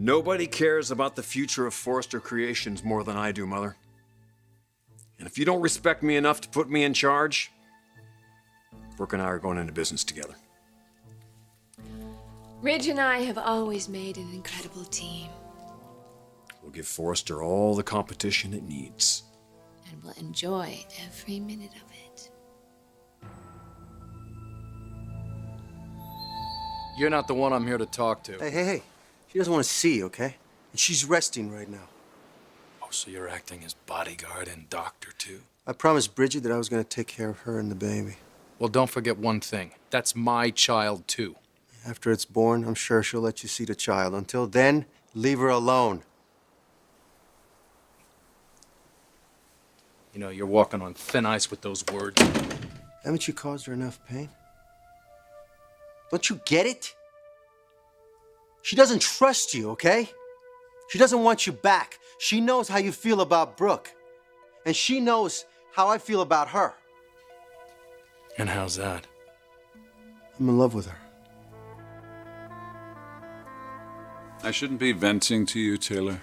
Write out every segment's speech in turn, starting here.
Nobody cares about the future of Forrester Creations more than I do, Mother. And if you don't respect me enough to put me in charge, Brooke and I are going into business together. Ridge and I have always made an incredible team. We'll give Forrester all the competition it needs. And we'll enjoy every minute of it. You're not the one I'm here to talk to. Hey. She doesn't want to see you, okay? And she's resting right now. Oh, so you're acting as bodyguard and doctor, too? I promised Bridget that I was going to take care of her and the baby. Well, don't forget one thing. That's my child, too. After it's born, I'm sure she'll let you see the child. Until then, leave her alone. You know, you're walking on thin ice with those words. Haven't you caused her enough pain? Don't you get it? She doesn't trust you, okay? She doesn't want you back. She knows how you feel about Brooke. And she knows how I feel about her. And how's that? I'm in love with her. I shouldn't be venting to you, Taylor.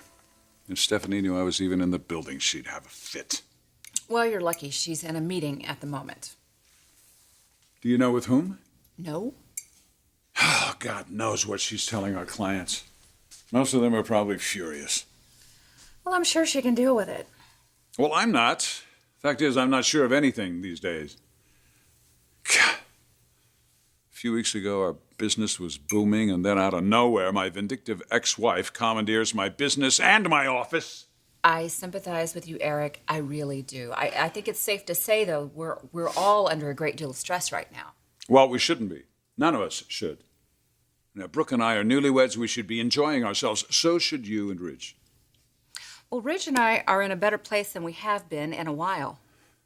If Stephanie knew I was even in the building, she'd have a fit. Well, you're lucky. She's in a meeting at the moment. Do you know with whom? No? Oh, God knows what she's telling our clients. Most of them are probably furious. Well, I'm sure she can deal with it. Well, I'm not. Fact is, I'm not sure of anything these days. God. A few weeks ago, our business was booming, and then out of nowhere, my vindictive ex-wife commandeers my business and my office. I sympathize with you, Eric. I really do. I think it's safe to say, though, we're all under a great deal of stress right now. Well, we shouldn't be. None of us should. Now, Brooke and I are newlyweds. We should be enjoying ourselves. So should you and Ridge. Well, Ridge and I are in a better place than we have been in a while.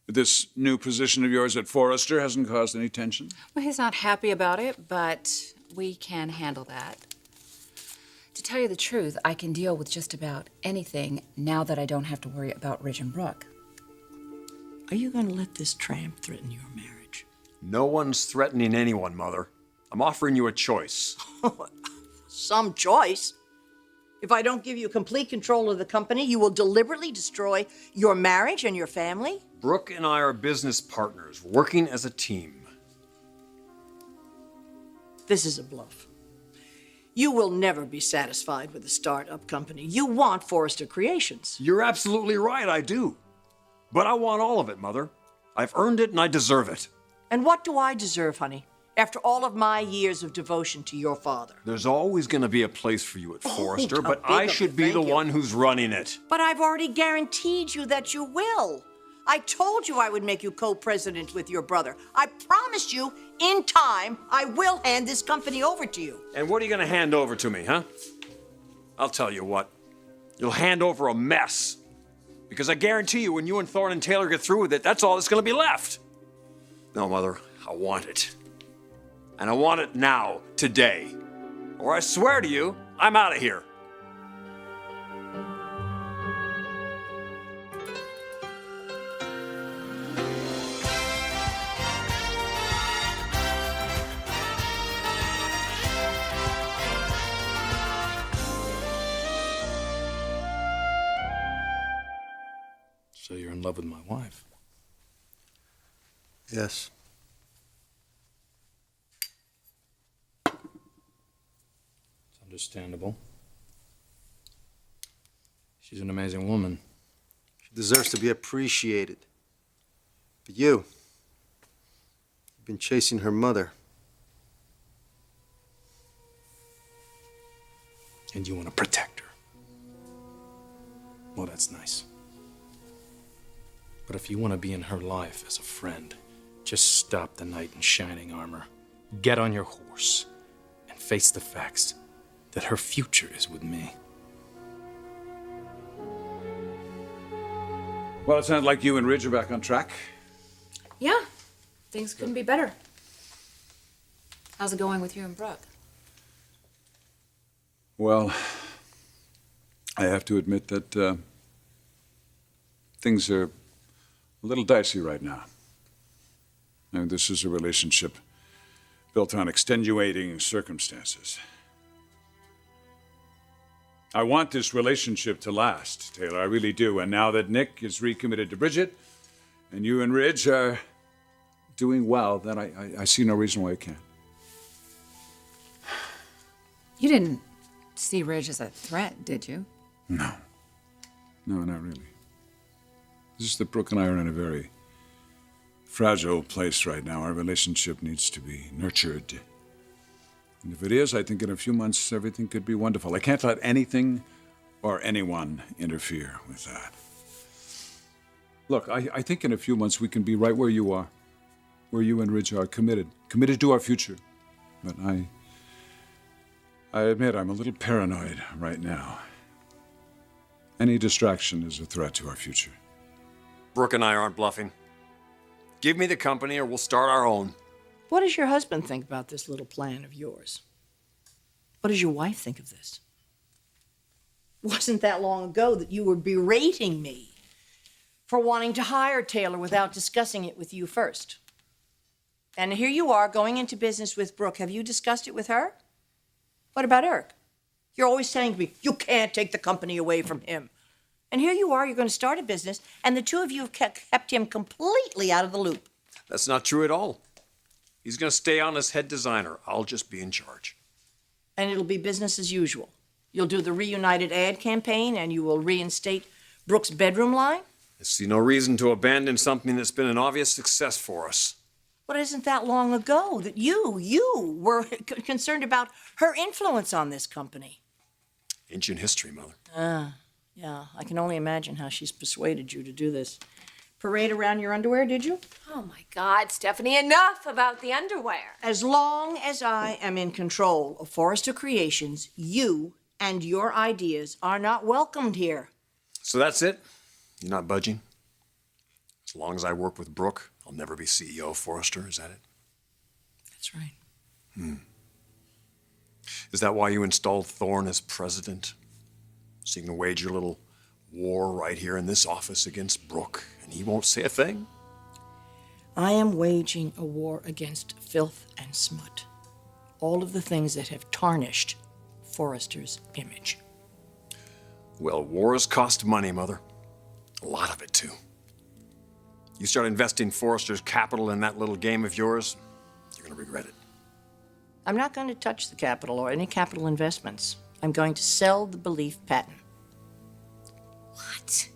This new position of yours at Forrester hasn't caused any tension? Well, he's not happy about it, but we can handle that. To tell you the truth, I can deal with just about anything now that I don't have to worry about Ridge and Brooke. Are you going to let this tramp threaten your marriage? No one's threatening anyone, Mother. I'm offering you a choice. Some choice. If I don't give you complete control of the company, you will deliberately destroy your marriage and your family? Brooke and I are business partners, working as a team. This is a bluff. You will never be satisfied with a startup company. You want Forrester Creations. You're absolutely right, I do. But I want all of it, Mother. I've earned it and I deserve it. And what do I deserve, honey? After all of my years of devotion to your father. There's always going to be a place for you at Forrester, how but big I of should you. be Thank the you. one who's running it. But I've already guaranteed you that you will. I told you I would make you co-president with your brother. I promised you, in time, I will hand this company over to you. And what are you going to hand over to me, huh? I'll tell you what. You'll hand over a mess. Because I guarantee you, when you and Thorne and Taylor get through with it, that's all that's going to be left. No, Mother, I want it. And I want it now, today. Or I swear to you, I'm out of here. So you're in love with my wife. Yes. It's understandable. She's an amazing woman. She deserves to be appreciated. But you've been chasing her mother. And you want to protect her. Well, that's nice. But if you want to be in her life as a friend, just stop the knight in shining armor. Get on your horse and face the facts that her future is with me. Well, it sounds like you and Ridge are back on track. Yeah, things couldn't be better. How's it going with you and Brooke? Well, I have to admit that things are a little dicey right now. And this is a relationship built on extenuating circumstances. I want this relationship to last, Taylor. I really do. And now that Nick is recommitted to Bridget, and you and Ridge are doing well, then I see no reason why it can't. You didn't see Ridge as a threat, did you? No. No, not really. It's just that Brooke and I are in a very fragile place right now. Our relationship needs to be nurtured. And if it is, I think in a few months everything could be wonderful. I can't let anything or anyone interfere with that. Look, I think in a few months we can be right where you are, where you and Ridge are committed to our future. But I admit I'm a little paranoid right now. Any distraction is a threat to our future. Brooke and I aren't bluffing. Give me the company or we'll start our own. What does your husband think about this little plan of yours? What does your wife think of this? Wasn't that long ago that you were berating me for wanting to hire Taylor without discussing it with you first? And here you are going into business with Brooke. Have you discussed it with her? What about Eric? You're always saying to me, you can't take the company away from him. And here you are, you're going to start a business, and the two of you have kept him completely out of the loop. That's not true at all. He's going to stay on as head designer. I'll just be in charge. And it'll be business as usual. You'll do the reunited ad campaign, and you will reinstate Brooke's bedroom line? I see no reason to abandon something that's been an obvious success for us. But isn't that long ago that you were concerned about her influence on this company? Ancient history, Mother. Yeah, I can only imagine how she's persuaded you to do this. Parade around your underwear, did you? Oh my God, Stephanie, enough about the underwear. As long as I am in control of Forrester Creations, you and your ideas are not welcomed here. So that's it? You're not budging? As long as I work with Brooke, I'll never be CEO of Forrester, is that it? That's right. Is that why you installed Thorne as president? So you can wage your little war right here in this office against Brooke, and he won't say a thing? I am waging a war against filth and smut. All of the things that have tarnished Forrester's image. Well, wars cost money, Mother. A lot of it, too. You start investing Forrester's capital in that little game of yours, you're going to regret it. I'm not going to touch the capital or any capital investments. I'm going to sell the belief patent. What?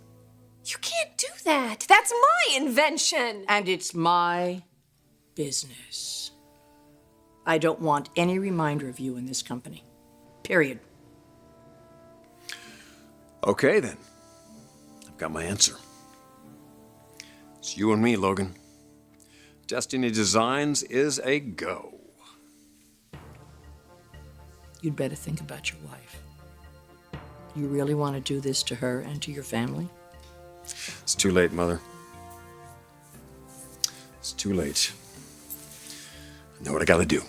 You can't do that. That's my invention. And it's my business. I don't want any reminder of you in this company. Period. Okay, then. I've got my answer. It's you and me, Logan. Destiny Designs is a go. You'd better think about your wife. You really want to do this to her and to your family? It's too late, Mother. It's too late. I know what I gotta do.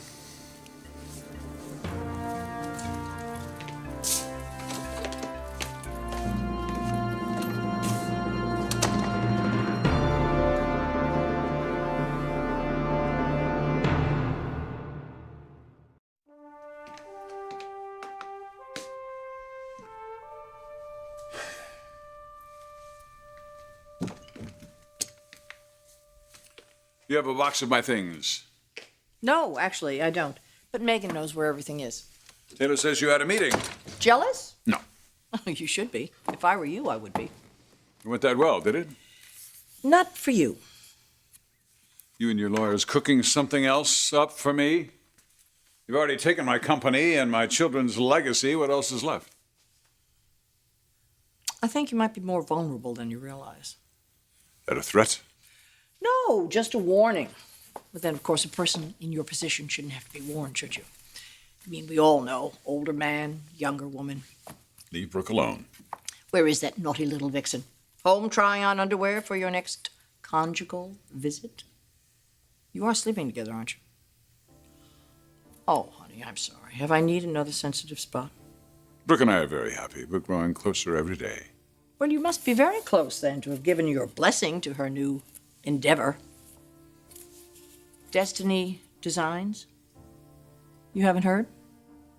You have a box of my things. No, actually, I don't. But Megan knows where everything is. Taylor says you had a meeting. Jealous? No. Oh, you should be. If I were you, I would be. It went that well, did it? Not for you. You and your lawyers cooking something else up for me? You've already taken my company and my children's legacy. What else is left? I think you might be more vulnerable than you realize. That a threat? No, just a warning. But then, of course, a person in your position shouldn't have to be warned, should you? I mean, we all know. Older man, younger woman. Leave Brooke alone. Where is that naughty little vixen? Home trying on underwear for your next conjugal visit? You are sleeping together, aren't you? Oh, honey, I'm sorry. Have I need another sensitive spot? Brooke and I are very happy. We're growing closer every day. Well, you must be very close, then, to have given your blessing to her new endeavor. Destiny Designs? You haven't heard?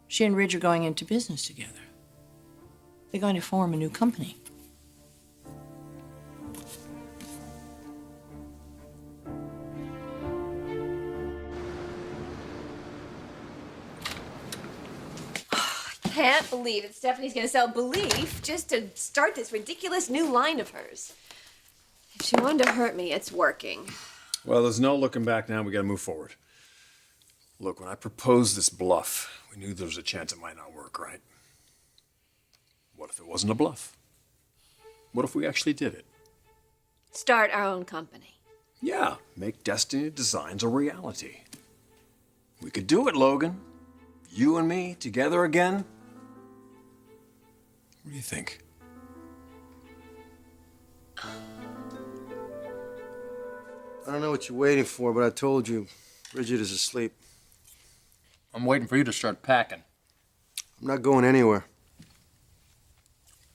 She and Ridge are going into business together. They're going to form a new company. Can't believe it. Stephanie's gonna sell Belief just to start this ridiculous new line of hers. If she wanted to hurt me, it's working. Well, there's no looking back now. We gotta move forward. Look, when I proposed this bluff, we knew there was a chance it might not work, right? What if it wasn't a bluff? What if we actually did it? Start our own company. Yeah, make Destiny Designs a reality. We could do it, Logan. You and me together again. What do you think? I don't know what you're waiting for, but I told you, Bridget is asleep. I'm waiting for you to start packing. I'm not going anywhere.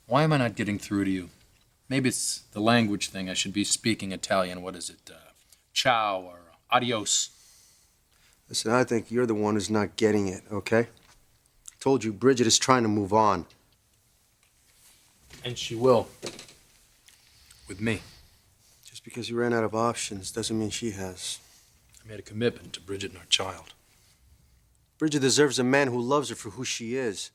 Why am I not getting through to you? Maybe it's the language thing. I should be speaking Italian. What is it? Ciao or adios. Listen, I think you're the one who's not getting it, okay? I told you, Bridget is trying to move on. And she will. With me. Just because you ran out of options doesn't mean she has. I made a commitment to Bridget and our child. Bridget deserves a man who loves her for who she is.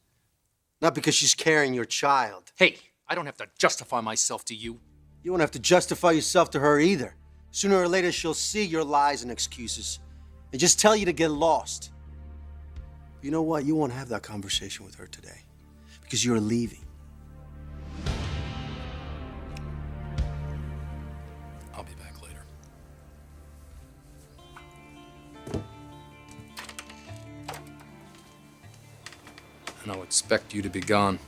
Not because she's carrying your child. Hey, I don't have to justify myself to you. You won't have to justify yourself to her either. Sooner or later, she'll see your lies and excuses and just tell you to get lost. You know what? You won't have that conversation with her today because you're leaving. I'll be back later. And I'll expect you to be gone.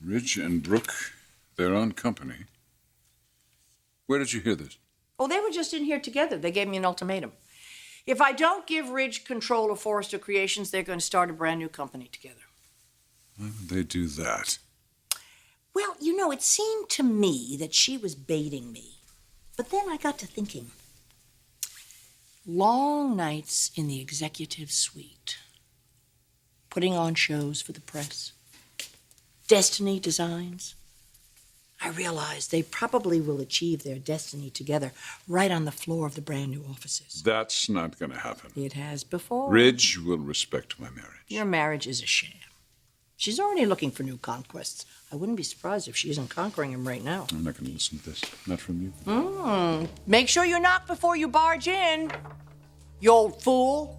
Ridge and Brooke, their own company. Where did you hear this? Oh, they were just in here together. They gave me an ultimatum. If I don't give Ridge control of Forrester Creations, they're going to start a brand new company together. Why would they do that? Well, you know, it seemed to me that she was baiting me. But then I got to thinking. Long nights in the executive suite. Putting on shows for the press. Destiny Designs. I realized they probably will achieve their destiny together right on the floor of the brand new offices. That's not going to happen. It has before. Ridge will respect my marriage. Your marriage is a sham. She's already looking for new conquests. I wouldn't be surprised if she isn't conquering him right now. I'm not going to listen to this. Not from you. Make sure you knock before you barge in, you old fool.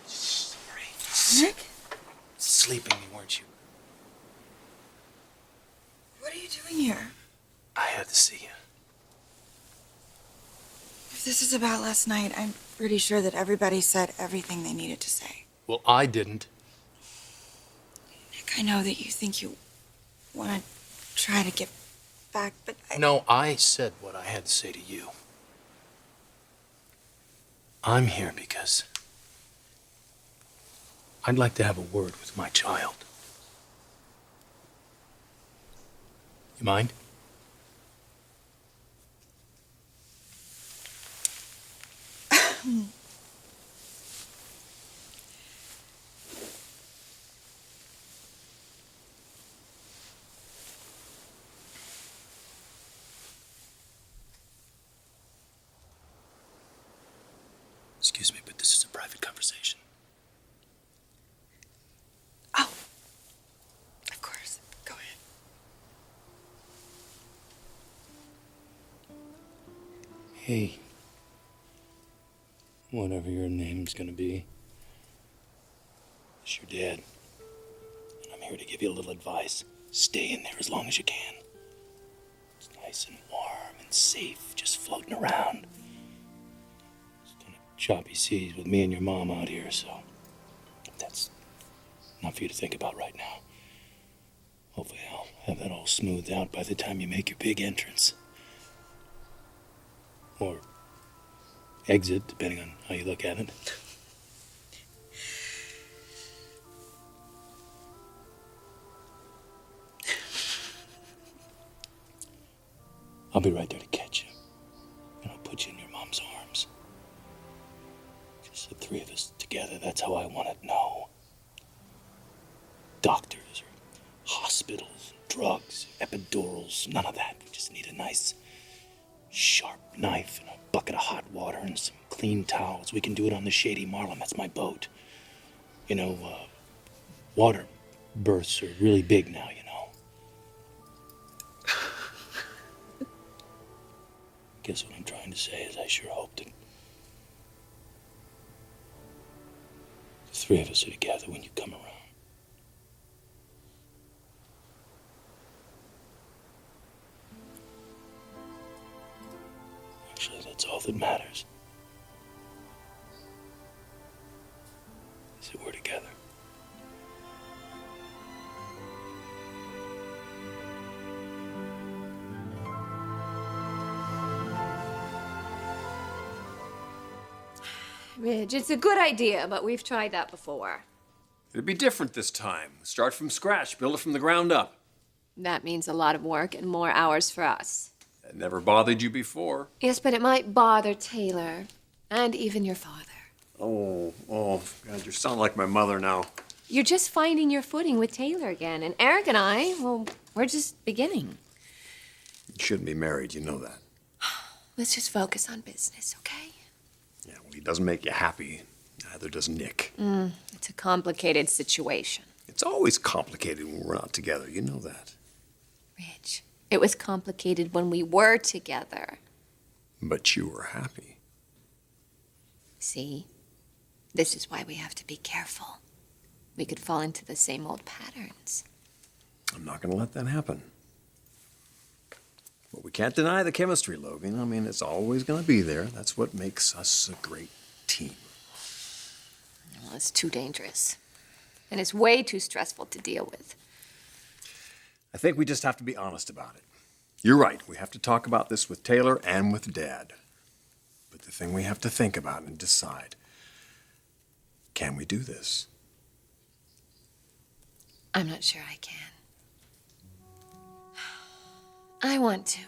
Sorry. Sleeping me, weren't you? What are you doing here? I had to see you. If this is about last night, I'm pretty sure that everybody said everything they needed to say. Well, I didn't. Nick, I know that you think you want to try to get back, but No, I said what I had to say to you. I'm here because I'd like to have a word with my child. You mind? Excuse me, but this is a private conversation. Oh, of course. Go ahead. Hey, whatever your name's gonna be, it's your dad. I'm here to give you a little advice. Stay in there as long as you can. It's nice and warm and safe, just floating around. It's kind of choppy seas with me and your mom out here, so that's not for you to think about right now. Hopefully I'll have that all smoothed out by the time you make your big entrance. Or exit, depending on how you look at it. I'll be right there to catch you. And I'll put you in your mom's arms. Just the three of us together, that's how I want it. No doctors or hospitals, drugs, epidurals, none of that. We just need a nice sharp knife and a bucket of hot water and some clean towels. We can do it on the Shady Marlin. That's my boat. You know, water berths are really big now, you know. Guess what I'm trying to say is I sure hope that the three of us are together when you come around. Actually, that's all that matters. Is that we're together. Ridge, it's a good idea, but we've tried that before. It'd be different this time. Start from scratch, build it from the ground up. That means a lot of work and more hours for us. That never bothered you before. Yes, but it might bother Taylor and even your father. Oh, God, you sound like my mother now. You're just finding your footing with Taylor again, and Eric and I, well, we're just beginning. You shouldn't be married, you know that. Let's just focus on business, okay? Yeah, well, he doesn't make you happy. Neither does Nick. It's a complicated situation. It's always complicated when we're not together, you know that. Ridge, it was complicated when we were together. But you were happy. See? This is why we have to be careful. We could fall into the same old patterns. I'm not going to let that happen. But we can't deny the chemistry, Logan. I mean, it's always going to be there. That's what makes us a great team. Well, it's too dangerous. And it's way too stressful to deal with. I think we just have to be honest about it. You're right. We have to talk about this with Taylor and with Dad. But the thing we have to think about and decide, can we do this? I'm not sure I can. I want to.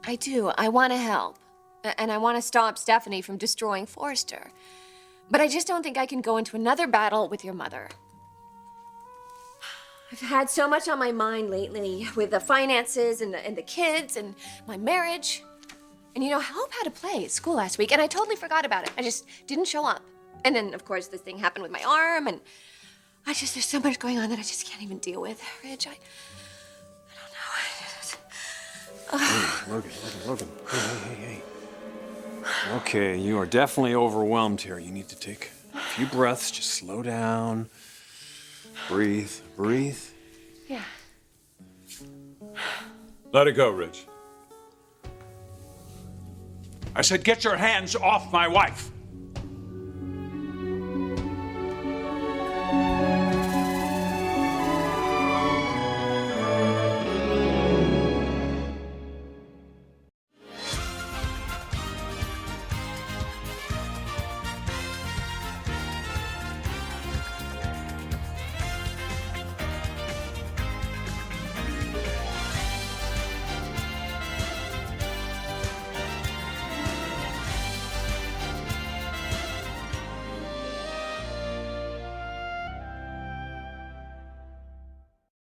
I do. I want to help. And I want to stop Stephanie from destroying Forrester. But I just don't think I can go into another battle with your mother. I've had so much on my mind lately with the finances and the kids and my marriage. And you know, Hope had a play at school last week, and I totally forgot about it. I just didn't show up. And then, of course, this thing happened with my arm, and there's so much going on that I just can't even deal with. Ridge, I don't know. Hey, Logan. Hey. Okay, you are definitely overwhelmed here. You need to take a few breaths, just slow down. Breathe. Yeah. Let it go, Rich. I said, get your hands off my wife.